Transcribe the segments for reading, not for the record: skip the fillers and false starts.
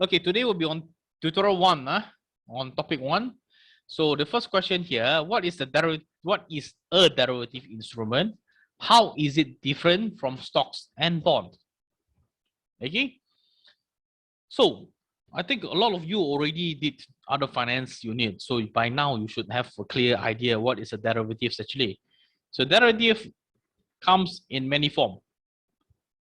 Okay, today will be on tutorial 1, on topic 1. So the first question here, what is a derivative instrument? How is it different from stocks and bonds? Okay. So I think a lot of you already did other finance unit. So by now you should have a clear idea what is a derivative actually. So derivative comes in many forms.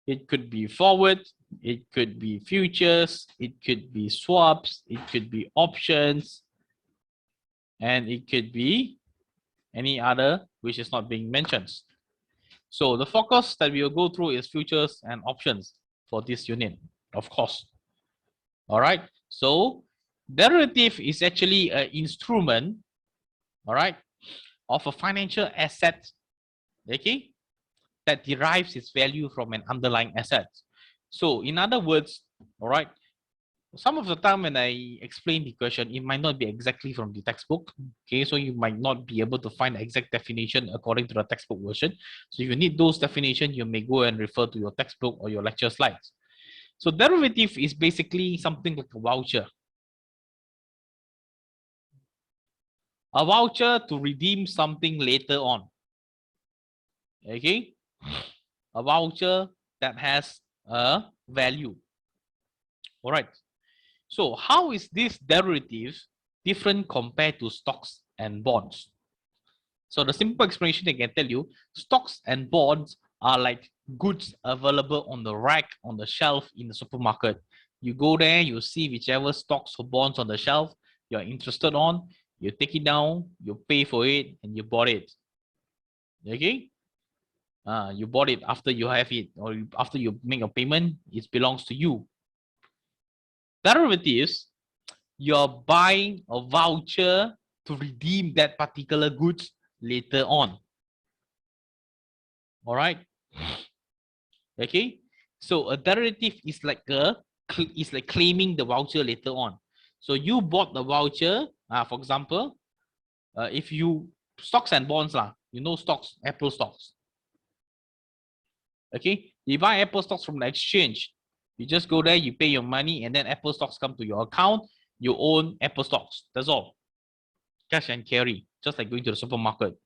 It could be forward, it could be futures, it could be swaps, it could be options, and it could be any other which is not being mentioned. So the focus that we will go through is futures and options for this unit, of course. All right. So derivative is actually an instrument, all right, of a financial asset, okay, that derives its value from an underlying asset. So in other words, all right, some of the time when I explain the question, it might not be exactly from the textbook. Okay, so you might not be able to find the exact definition according to the textbook version. So if you need those definitions, you may go and refer to your textbook or your lecture slides. So derivative is basically something like a voucher. A voucher to redeem something later on. Okay, a voucher that has a value. All right. So how is this derivative different compared to stocks and bonds? So the simple explanation I can tell you, stocks and bonds are like goods available on the rack, on the shelf in the supermarket. You go there, you see whichever stocks or bonds on the shelf you're interested on, you take it down, you pay for it, and you bought it. Okay? You bought it after you have it, or after you make a payment, it belongs to you. Derivatives, you're buying a voucher to redeem that particular goods later on. All right. Okay. So a derivative is like claiming the voucher later on. So you bought the voucher. For example, if you stocks and bonds you know stocks, Apple stocks. Okay. You buy Apple stocks from the exchange. You just go there, you pay your money, and then Apple stocks come to your account. You own Apple stocks. That's all. Cash and carry, just like going to the supermarket.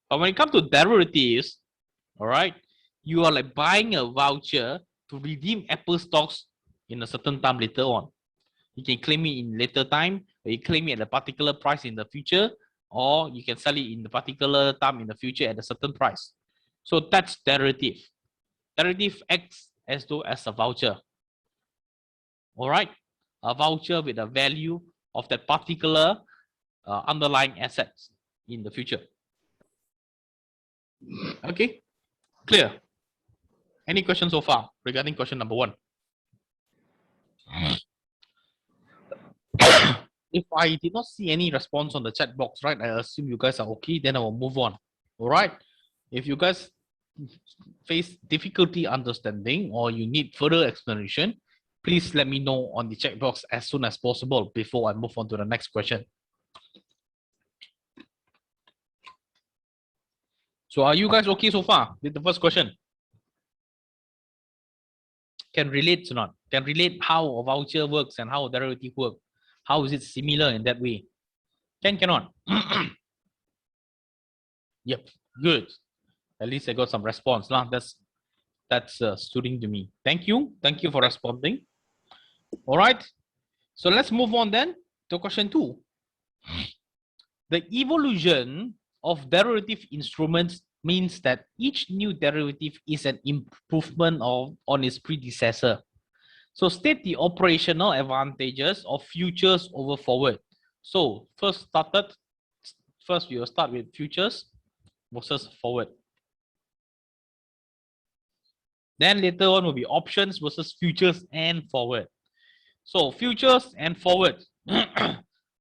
But when it comes to derivatives, all right, you are like buying a voucher to redeem Apple stocks in a certain time later on. You can claim it in later time, or you claim it at a particular price in the future, or you can sell it in the particular time in the future at a certain price. So that's derivative. Derivative acts as though as a voucher. All right, a voucher with a value of that particular underlying assets in the future. Okay, clear. Any questions so far regarding question number 1? If I did not see any response on the chat box, right, I assume you guys are okay, then I will move on. All right. If you guys face difficulty understanding or you need further explanation, please let me know on the chat box as soon as possible before I move on to the next question. So are you guys okay so far with the first question? Can relate or not? Can relate how a voucher works and how a derivative works? How is it similar in that way? Cannot? Yep, good. At least I got some response. That's suiting to me. Thank you for responding. All right, so let's move on then to question 2. The evolution of derivative instruments means that each new derivative is an improvement on its predecessor. So state the operational advantages of futures over forward. So first we will start with futures versus forward. Then later on will be options versus futures and forward. So futures and forward.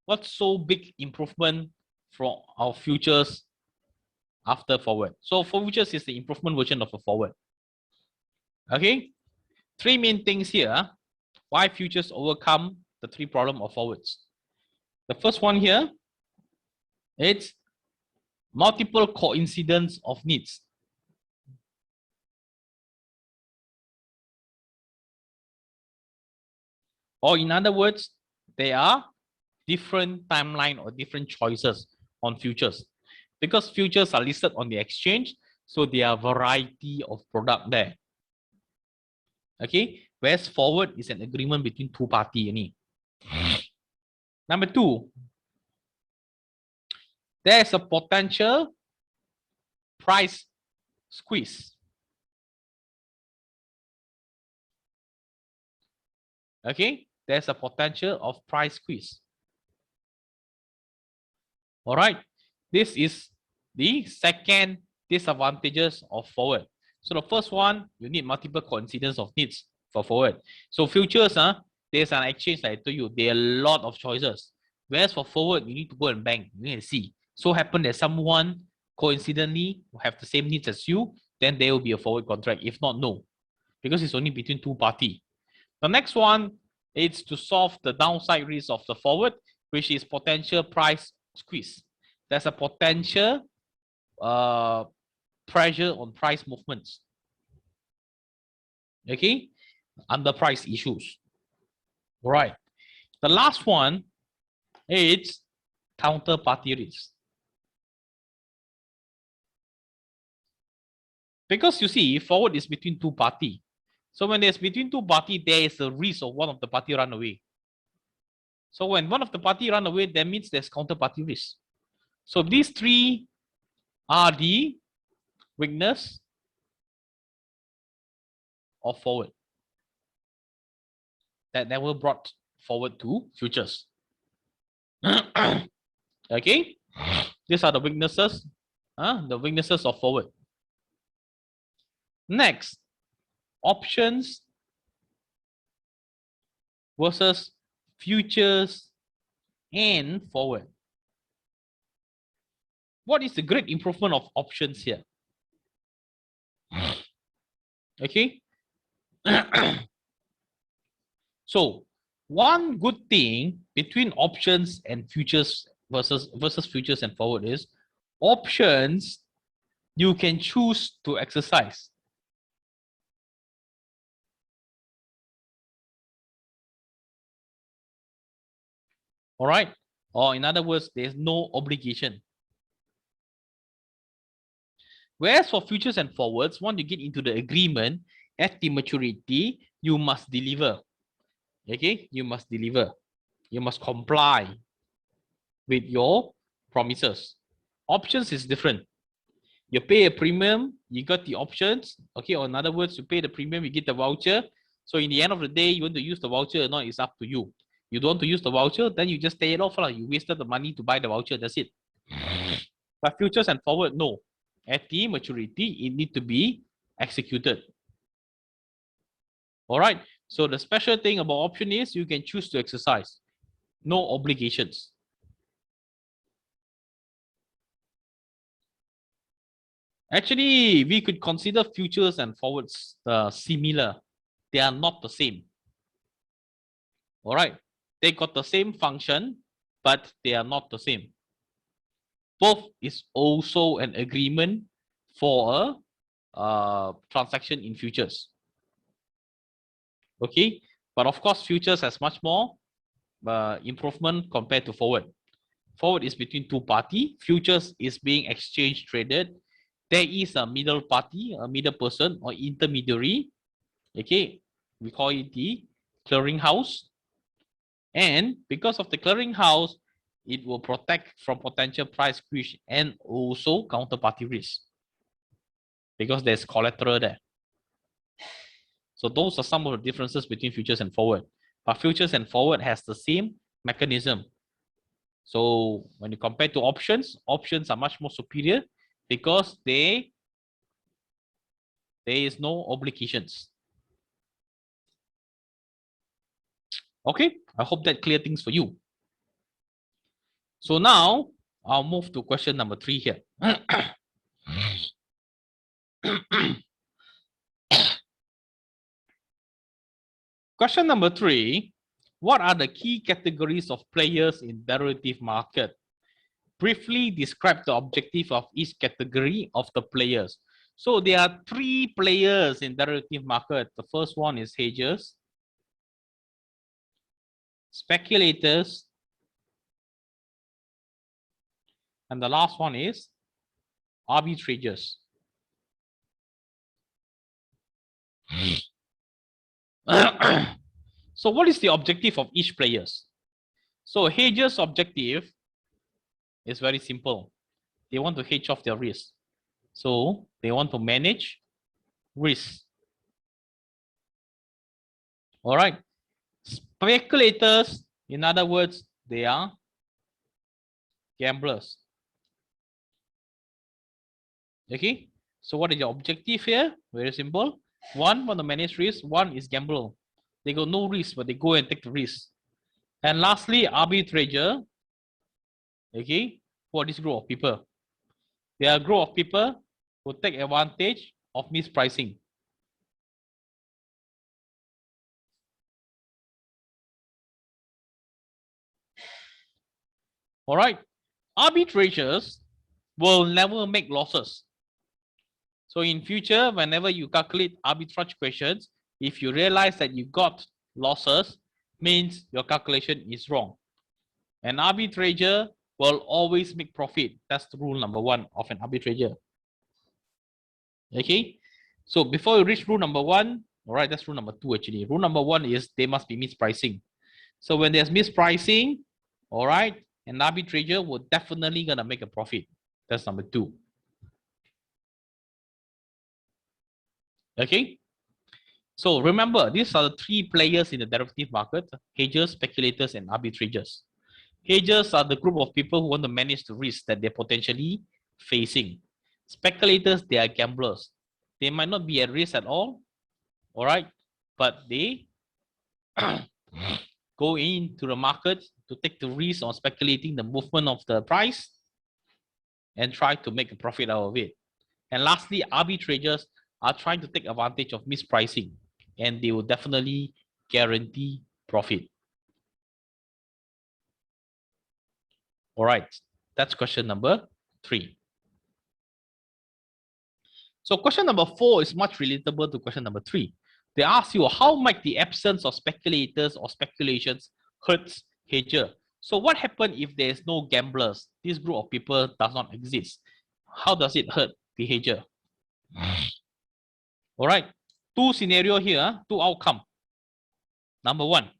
What's so big improvement from our futures after forward? So futures is the improvement version of a forward. Okay, 3 main things here. Why futures overcome the 3 problem of forwards. The first one here, it's multiple coincidence of needs. Or in other words, there are different timeline or different choices on futures. Because futures are listed on the exchange, so there are variety of product there. Okay, whereas forward is an agreement between two parties. Number two, there's a potential price squeeze. Okay, there's a potential of price squeeze. All right, this is the second disadvantages of forward. So the first one, you need multiple coincidence of needs for forward. So futures, there's an exchange like I told you, there are a lot of choices. Whereas for forward, you need to go and bank, you need to see. So happen that someone coincidentally have the same needs as you, then there will be a forward contract. If not, no, because it's only between two parties. The next one is to solve the downside risk of the forward, which is potential price squeeze. There's a potential pressure on price movements. Okay, under price issues. All right. The last one is counterparty risk. Because you see, forward is between two parties. So when there's between two parties, there is a risk of one of the party run away. So when one of the party run away, that means there's counterparty risk. So these three are the weakness of forward that never brought forward to futures. Okay, these are the weaknesses, of forward. Next, options versus futures and forward. What is the great improvement of options here? Okay. So one good thing between options and futures versus futures and forward is options you can choose to exercise. All right. Or in other words, there's no obligation. Whereas for futures and forwards, once you get into the agreement, at the maturity, you must deliver. Okay, you must deliver. You must comply with your promises. Options is different. You pay a premium, you got the options. Okay, or in other words, you pay the premium, you get the voucher. So in the end of the day, you want to use the voucher or not, it's up to you. You don't want to use the voucher, then you just pay it off. You wasted the money to buy the voucher, that's it. But futures and forward, no. At the maturity, it need to be executed. All right. So the special thing about option is you can choose to exercise. No obligations. Actually, we could consider futures and forwards similar. They are not the same. All right. They got the same function, but they are not the same. Both is also an agreement for a transaction in futures. Okay. But of course, futures has much more improvement compared to forward. Forward is between two parties. Futures is being exchange traded. There is a middle party, a middle person or intermediary. Okay, we call it the clearing house. And because of the clearing house, it will protect from potential price squeeze and also counterparty risk because there's collateral there. So those are some of the differences between futures and forward. But futures and forward has the same mechanism. So when you compare to options, options are much more superior because there is no obligations. Okay, I hope that clear things for you. So now I'll move to question number 3 here. Question number 3, what are the key categories of players in derivative market? Briefly describe the objective of each category of the players. So there are 3 players in derivative market. The first one is hedgers. speculators, and the last one is arbitrators. So what is the objective of each players? So hedgers' objective is very simple. They want to hedge off their risk. So they want to manage risk. All right. Speculators, in other words, they are gamblers. Okay. So what is the objective here? Very simple. One, want to manage risk. One is gamble. They got no risk, but they go and take the risk. And lastly, arbitrator. Okay. For this group of people, they are a group of people who take advantage of mispricing. All right. Arbitrators will never make losses. So in future, whenever you calculate arbitrage questions, if you realize that you got losses, means your calculation is wrong. An arbitrator will always make profit. That's the rule number one of an arbitrator. Okay. So before you reach rule number one, all right, that's rule number two actually. Rule number one is they must be mispricing. So when there's mispricing, all right, an arbitrator will definitely gonna make a profit. That's number two. Okay. So remember, these are the three players in the derivative market: hedgers, speculators, and arbitrators. Hedgers are the group of people who want to manage the risk that they're potentially facing. Speculators, they are gamblers. They might not be at risk at all right, but they go into the market to take the risk on speculating the movement of the price and try to make a profit out of it. And lastly, arbitrators are trying to take advantage of mispricing, and they will definitely guarantee profit. All right, that's question number 3. So question number 4 is much relatable to question number 3. They ask you, how might the absence of speculators or speculations hurt hedger? So what happens if there is no gamblers? This group of people does not exist. How does it hurt the hedger? All right, two scenario here, two outcome. Number 1,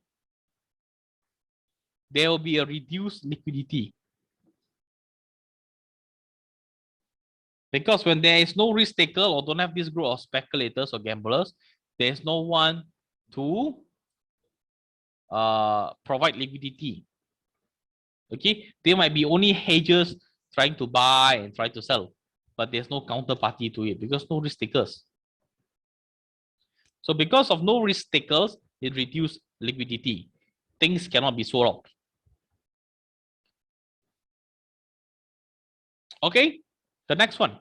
there will be a reduced liquidity. Because when there is no risk taker or don't have this group of speculators or gamblers, there is no one to provide liquidity. Okay, there might be only hedgers trying to buy and try to sell, but there's no counterparty to it because no risk takers. So because of no risk takers, it reduces liquidity. Things cannot be sold out. Okay, the next one.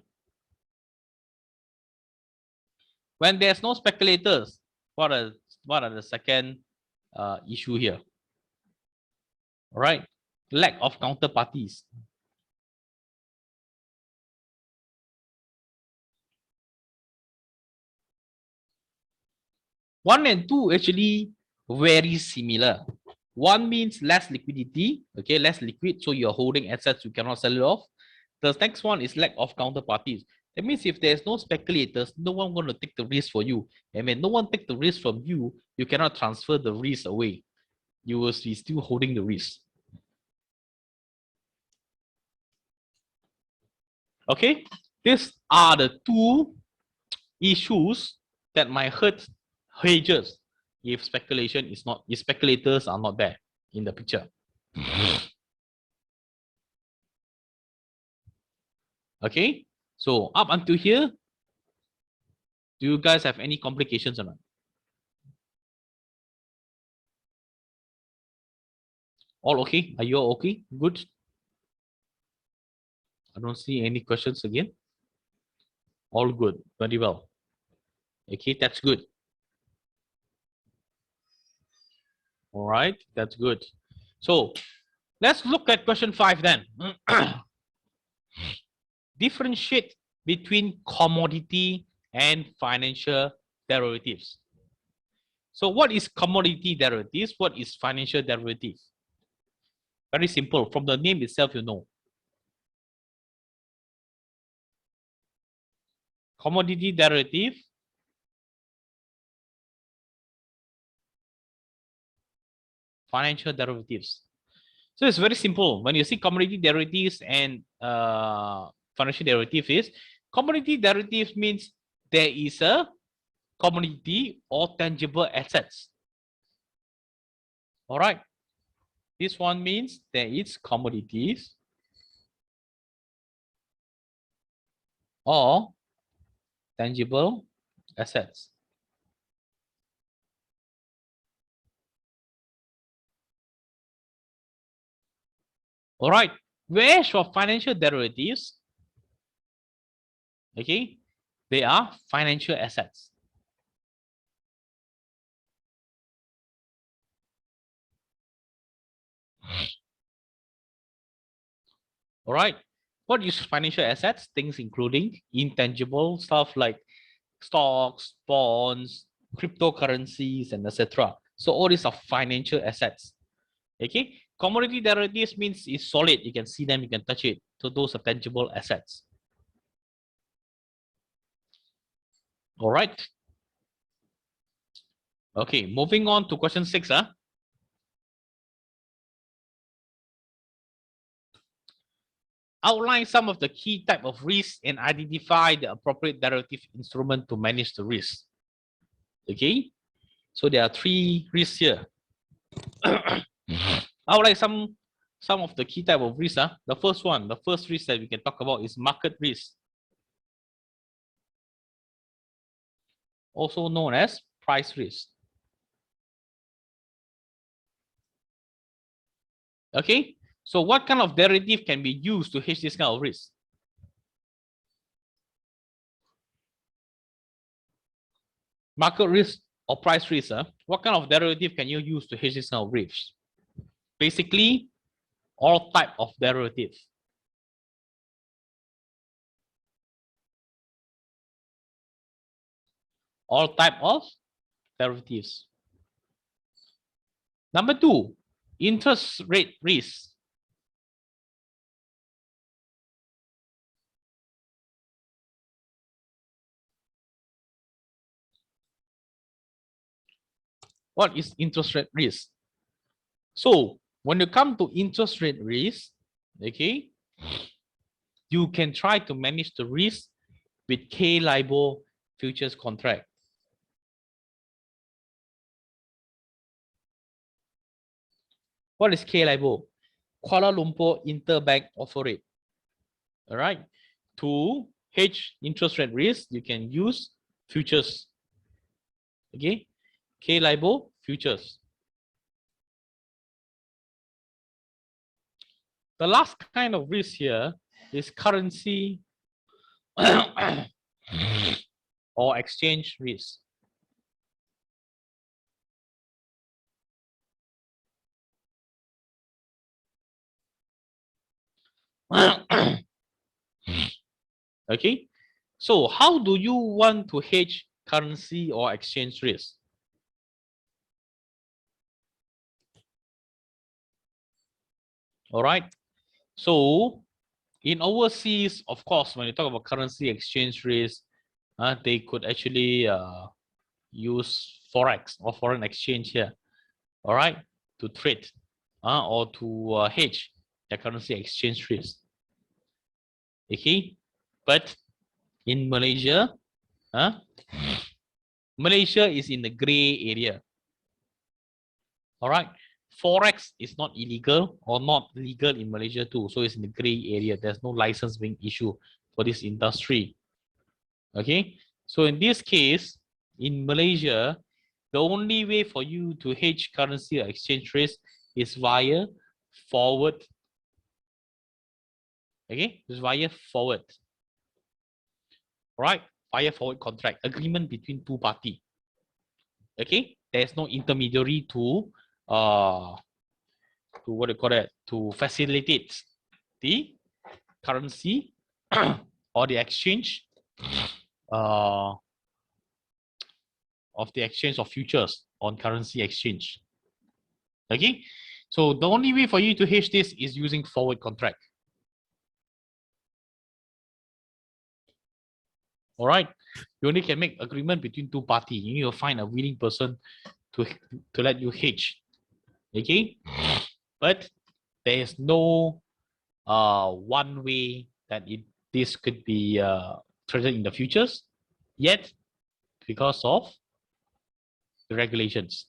When there's no speculators, what are the second issue here? All right, lack of counterparties. One and two actually very similar. One means less liquidity, okay, less liquid, so you're holding assets, you cannot sell it off. The next one is lack of counterparties. That means if there's no speculators, no one going to take the risk for you. And when no one take the risk from you, you cannot transfer the risk away. You will be still holding the risk. Okay, these are the two issues that might hurt hedgers if speculation is not, if speculators are not there in the picture. Okay, so up until here, do you guys have any complications or not? All okay? Are you all okay? Good. I don't see any questions again. All good. Very well. Okay, that's good. All right, that's good. So let's look at question 5 then. Differentiate between commodity and financial derivatives. So what is commodity derivatives? What is financial derivative? Very simple. From the name itself, you know. Commodity derivative, financial derivatives. So it's very simple. When you see commodity derivatives and financial derivatives, commodity derivatives means there is a commodity or tangible assets. All right. This one means there is commodities or tangible assets. All right. Whereas for financial derivatives, okay, they are financial assets. All right. What is financial assets? Things including intangible stuff like stocks, bonds, cryptocurrencies, and etc. So all these are financial assets. Okay. Commodity derivatives means it's solid. You can see them, you can touch it. So those are tangible assets. All right. Okay, moving on to question 6. Outline some of the key type of risk and identify the appropriate derivative instrument to manage the risk. Okay, so there are 3 risks here. Outline some of the key type of risk. The first risk that we can talk about is market risk, also known as price risk. Okay, so what kind of derivative can be used to hedge this kind of risk? Market risk or price risk. What kind of derivative can you use to hedge this kind of risk? Basically, all type of derivatives. All type of derivatives. Number 2, interest rate risk. What is interest rate risk? So when you come to interest rate risk, okay, you can try to manage the risk with K-LIBOR futures contract. What is K-LIBOR? Kuala Lumpur Interbank Offer Rate. All right. To hedge interest rate risk, you can use futures. Okay. K-LIBOR futures. The last kind of risk here is currency or exchange risk. Okay, so how do you want to hedge currency or exchange risk? All right, so in overseas, of course, when you talk about currency exchange risk, they could actually use forex or foreign exchange here, all right, to trade or to hedge their currency exchange risk. Okay, but in Malaysia, Malaysia is in the gray area. All right, forex is not illegal or not legal in Malaysia too, so it's in the gray area. There's no license being issued for this industry. Okay, so in this case, in Malaysia, the only way for you to hedge currency or exchange risk is via forward. Okay, it's via forward. All right, via forward contract agreement between 2 parties. Okay, there's no intermediary to what do you call that, to facilitate the currency or the exchange of the exchange of futures on currency exchange. Okay, so the only way for you to hedge this is using forward contract. All right, you only can make agreement between two parties. You need to find a willing person to let you hedge. Okay, but there is no one way that this could be traded in the futures yet because of the regulations.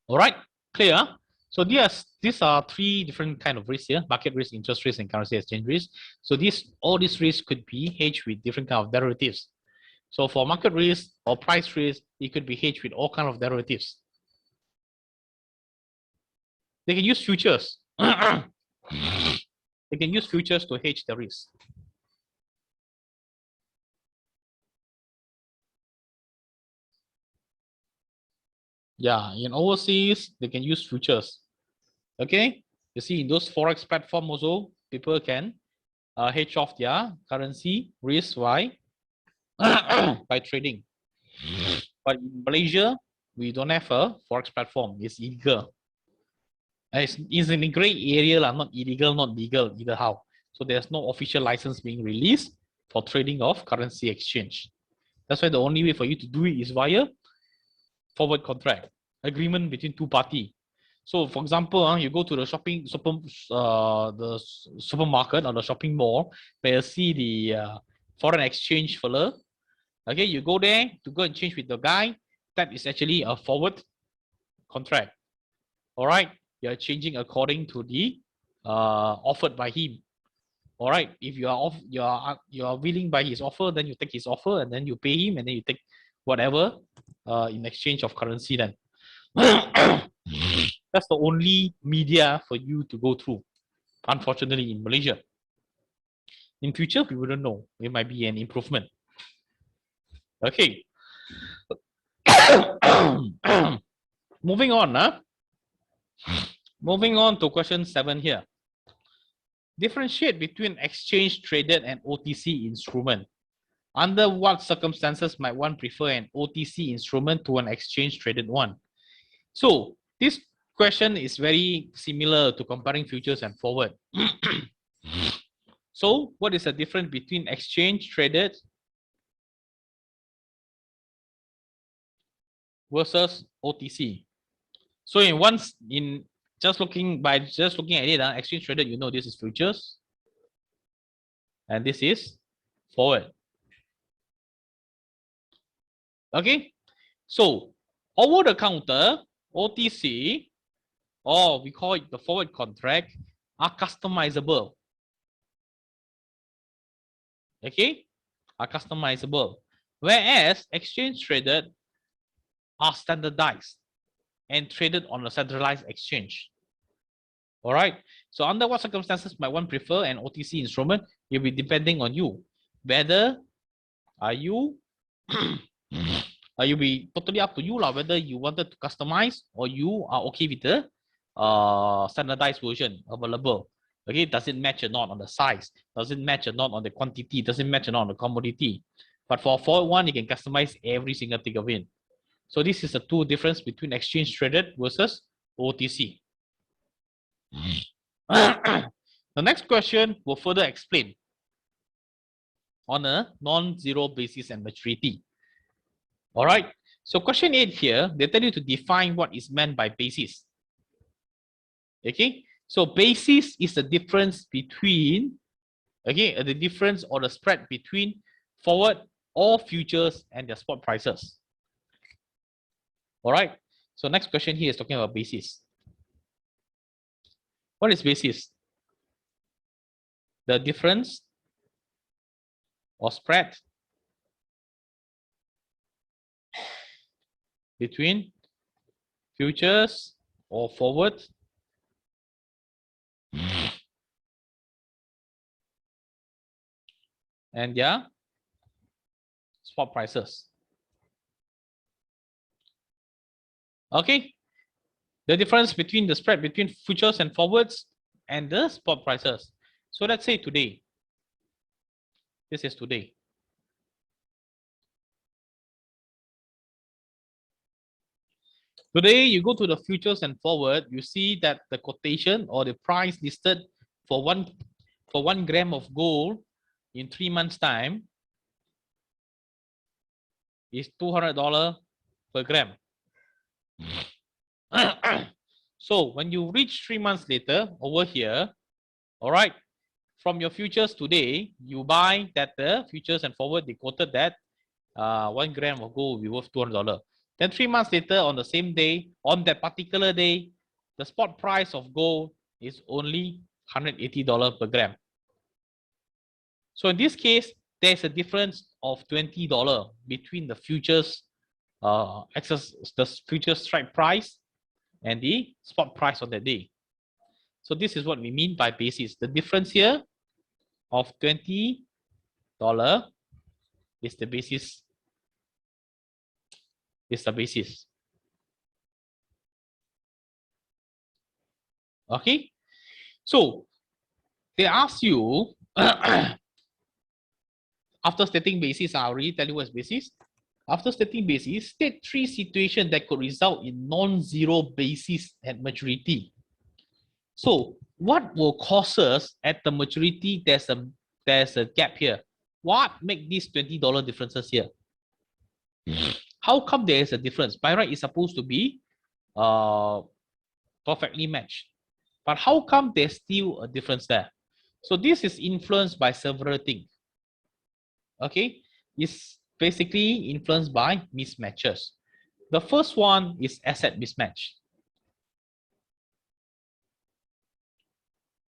All right, clear? So these are three different kind of risks here: market risk, interest risk, and currency exchange risk. So all these risks could be hedged with different kind of derivatives. So for market risk or price risk, it could be hedged with all kind of derivatives. They can use futures. They can use futures to hedge the risk. Yeah, in overseas, they can use futures. Okay, you see in those forex platform also, people can hedge off their currency risk by trading. But in Malaysia, we don't have a forex platform. It's illegal. It's in a gray area, not illegal, not legal, either how. So there's no official license being released for trading of currency exchange. That's why the only way for you to do it is via forward contract agreement between two parties. So, for example, you go to the the supermarket or the shopping mall, where you see the foreign exchange fella. Okay, you go there to go and change with the guy. That is actually a forward contract. All right, you are changing according to the offered by him. All right, if you are willing by his offer, then you take his offer, and then you pay him, and then you take whatever in exchange of currency. Then that's the only media for you to go through. Unfortunately, in Malaysia, in future we wouldn't know. It might be an improvement. Okay. Moving on. Moving on to question 7 here. Differentiate between exchange traded and OTC instrument. Under what circumstances might one prefer an OTC instrument to an exchange traded one? So this question is very similar to comparing futures and forward. So what is the difference between exchange traded versus OTC? So just looking at it, exchange traded, you know this is futures and this is forward. Okay, so over the counter OTC, or we call it the forward contract, are customizable. Okay, are customizable, whereas exchange traded are standardized and traded on a centralized exchange. All right, so under what circumstances might one prefer an OTC instrument? It will be depending on you, whether you be totally up to you whether you wanted to customize or you are okay with the standardized version available. Okay, does it match or not on the size? Does it match or not on the quantity? Does it match or not on the commodity? But for forward one, you can customize every single thing of it. So this is the two difference between exchange traded versus OTC. The next question will further explain on a non-zero basis and maturity. All right. So question 8 here, they tell you to define what is meant by basis. Okay. So basis is the difference between, the difference or the spread between forward or futures and their spot prices. All right. So next question here is talking about basis. What is basis? The difference or spread between futures or forward and their spot prices. Okay, the difference between the spread between futures and forwards and the spot prices. So let's say today, this is today. Today, you go to the futures and forward, you see that the quotation or the price listed for one gram of gold in 3 months' time is $200 per gram. So when you reach 3 months later over here, all right, from your futures today, you buy that the futures and forward, they quoted that 1 gram of gold will be worth $200. Then 3 months later, on the same day, on that particular day, the spot price of gold is only $180 per gram. So in this case, there's a difference of $20 between the futures the futures strike price and the spot price on that day. So this is what we mean by basis. The difference here of $20 is the basis. Is the basis. Okay. So they ask you after stating basis, I already tell you what's basis. After stating basis, state 3 situations that could result in non-zero basis at maturity. So what will cause us at the maturity? There's a gap here. What make these $20 differences here? How come there is a difference? By right, it's supposed to be perfectly matched. But how come there's still a difference there? So this is influenced by several things. Okay, it's basically influenced by mismatches. The first one is asset mismatch.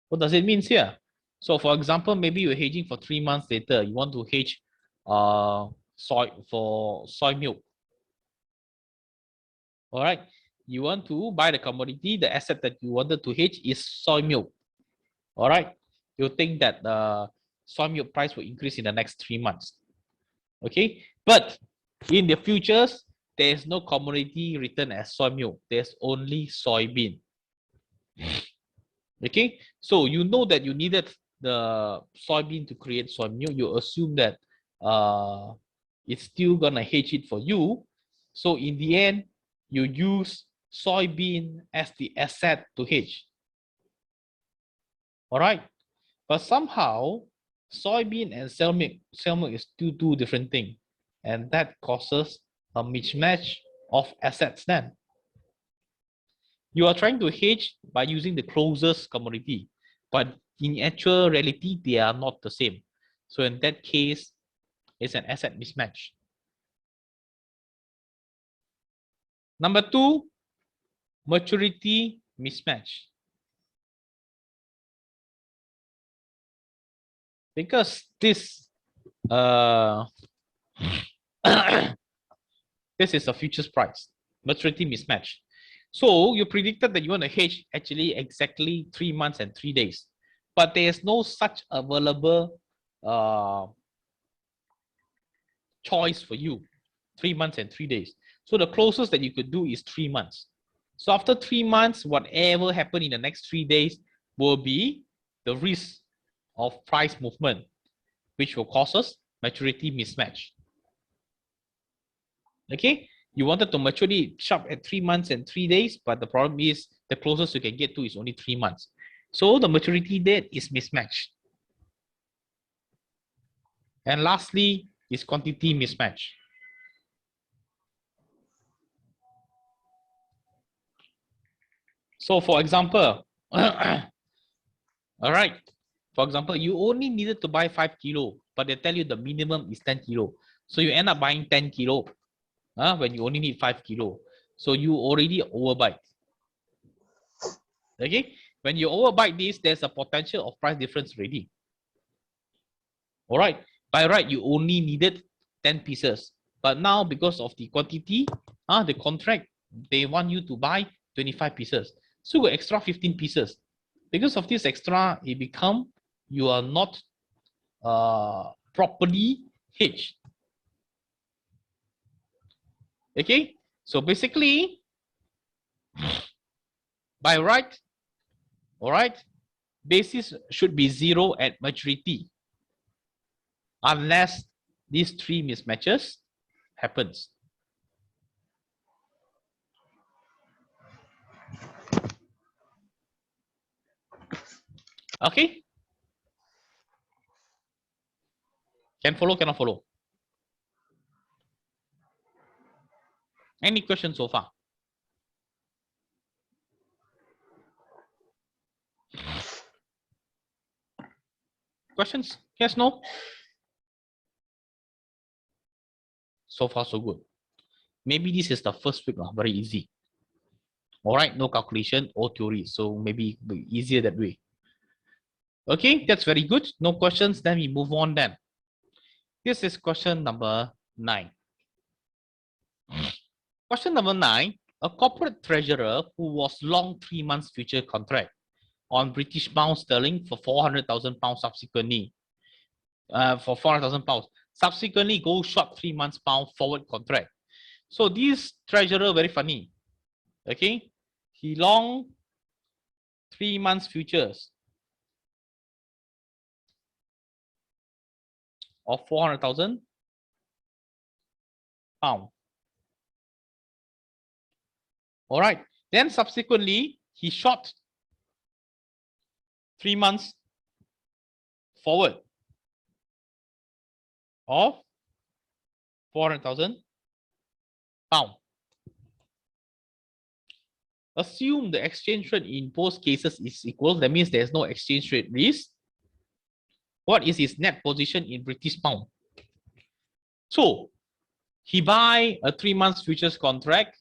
What does it mean here? So for example, maybe you're hedging for 3 months later, you want to hedge soy milk. All right, you want to buy the commodity, the asset that you wanted to hedge is soy milk. All right, you think that the soy milk price will increase in the next 3 months. Okay, but in the futures, there is no commodity written as soy milk. There's only soybean. Okay, so you know that you needed the soybean to create soy milk. You assume that it's still gonna hedge it for you. So in the end, you use soybean as the asset to hedge. All right, but somehow soybean and cell milk is two different things, and that causes a mismatch of assets. Then you are trying to hedge by using the closest commodity, but in actual reality they are not the same. So in that case, it's an asset mismatch. Number 2, maturity mismatch. Because this this is a futures price, maturity mismatch. So you predicted that you want to hedge actually exactly 3 months and 3 days, but there is no such available choice for you, 3 months and 3 days. So the closest that you could do is 3 months. So after 3 months, whatever happened in the next 3 days will be the risk of price movement, which will cause us maturity mismatch. Okay, you wanted to maturity sharp at 3 months and 3 days, but the problem is the closest you can get to is only 3 months. So the maturity date is mismatched. And lastly is quantity mismatch. So for example, all right, for example, you only needed to buy 5 kilo, but they tell you the minimum is 10 kilo. So you end up buying 10 kilo when you only need 5 kilo. So you already overbuy. Okay, when you overbuy this, there's a potential of price difference already. All right, by right, you only needed 10 pieces. But now because of the quantity, the contract, they want you to buy 25 pieces. So you extra 15 pieces. Because of this extra, it become you are not properly hedged. Okay, so basically, by right, all right, basis should be 0 at maturity, unless these 3 mismatches happens. Okay. Can follow, cannot follow? Any questions so far? Questions? Yes, no? So far, so good. Maybe this is the first week, very easy. All right, no calculation or theory. So maybe easier that way. Okay, that's very good. No questions, then we move on then. This is question number 9. Question number 9. A corporate treasurer who was long 3 months future contract on British pound sterling for 400,000 pounds subsequently. For 400,000 pounds. Subsequently go short 3 months pound forward contract. So this treasurer very funny. Okay. He long 3 months futures of 400,000 pound. All right. Then subsequently he short 3 months forward of 400,000 pound. Assume the exchange rate in both cases is equal. That means there's no exchange rate risk. What is his net position in British pound? So he buy a 3 months futures contract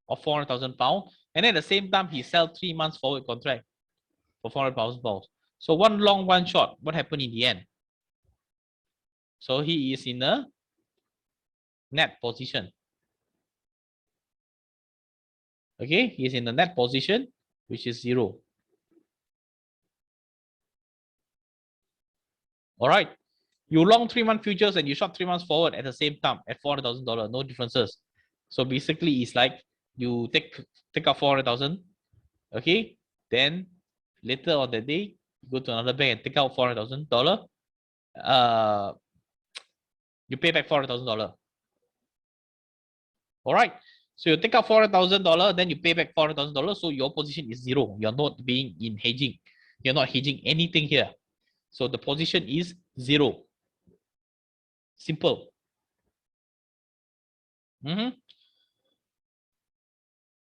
of 400,000 pounds, and at the same time he sell 3 months forward contract for 400,000 pounds. So one long, one short. What happened in the end? So he is in a net position. Okay, he is in the net position, which is 0. All right. You long 3 month futures and you short 3 months forward at the same time at $400,000, no differences. So basically, it's like you take out 400,000. Okay, then later on the day, you go to another bank and take out $400,000. You pay back $400,000. All right. So you take out $400,000, then you pay back $400,000. So your position is 0. You're not being in hedging. You're not hedging anything here. So the position is 0. Simple.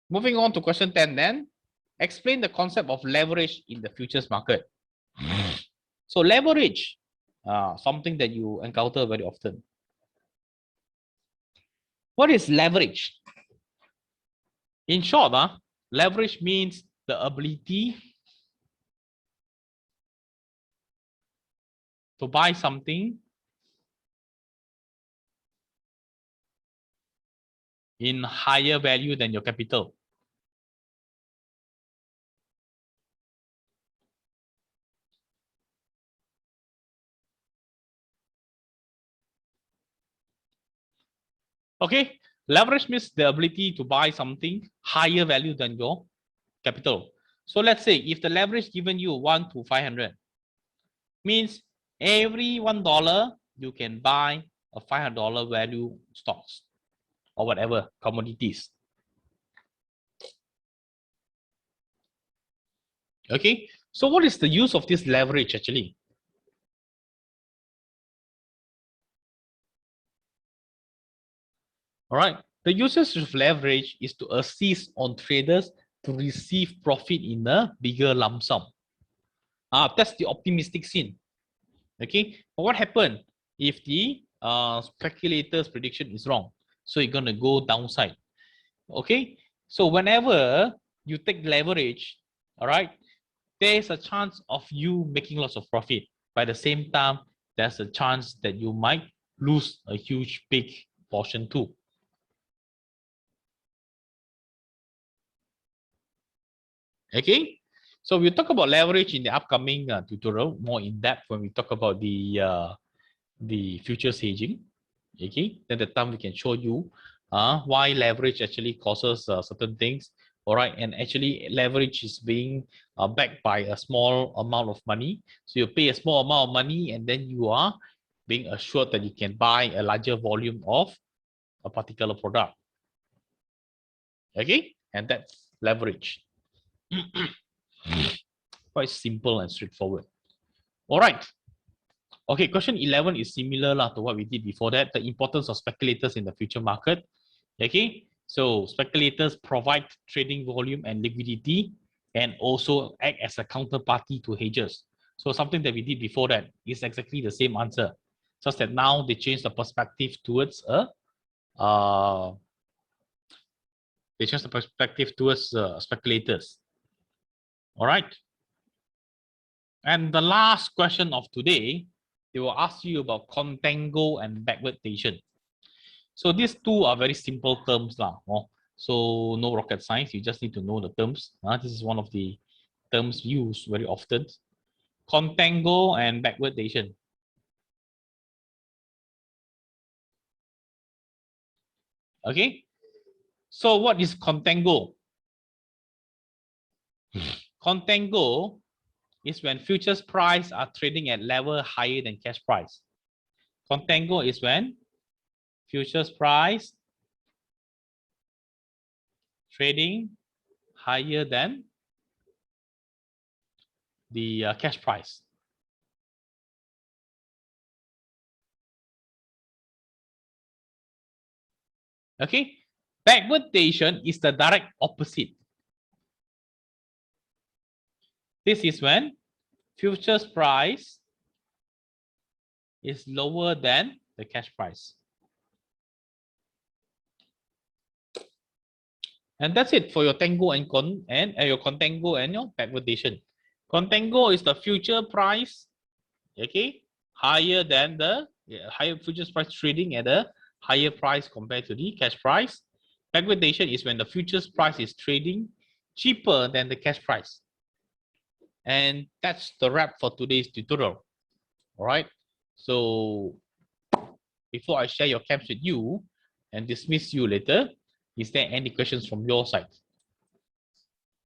Moving on to question 10 then. Explain the concept of leverage in the futures market. So leverage, something that you encounter very often. What is leverage? In short, leverage means the ability to buy something in higher value than your capital. Okay, leverage means the ability to buy something higher value than your capital. So let's say if the leverage given you 1 to 500, means every $1 you can buy a $500 value stocks or whatever commodities. Okay, so what is the use of this leverage actually? All right, the usage of leverage is to assist on traders to receive profit in a bigger lump sum. That's the optimistic scene. Okay, but what happened if the speculator's prediction is wrong? So you're gonna go downside. Okay, so whenever you take leverage, all right, there's a chance of you making lots of profit. By the same time, there's a chance that you might lose a huge big portion too. Okay, so we'll talk about leverage in the upcoming tutorial more in depth when we talk about the futures hedging. Okay, then the time we can show you why leverage actually causes certain things. All right, and actually leverage is being backed by a small amount of money. So you pay a small amount of money and then you are being assured that you can buy a larger volume of a particular product. Okay, and that's leverage. Quite simple and straightforward. All right. Okay, question 11 is similar to what we did before that. The importance of speculators in the future market. Okay, so speculators provide trading volume and liquidity and also act as a counterparty to hedges. So something that we did before that is exactly the same answer. Just that now they change the perspective towards speculators. All right. And the last question of today, they will ask you about contango and backwardation. So these two are very simple terms So no rocket science, you just need to know the terms. This is one of the terms used very often. Contango and backwardation. Okay, so what is contango? Contango is when futures price are trading at level higher than cash price. Contango is when futures price trading higher than the cash price. Okay, backwardation is the direct opposite. This is when futures price is lower than the cash price. And that's it for your tango and your contango and your backwardation. Contango is the future price, okay, higher than the higher futures price trading at a higher price compared to the cash price. Backwardation is when the futures price is trading cheaper than the cash price. And that's the wrap for today's tutorial. All right. So before I share your camps with you and dismiss you later, is there any questions from your side?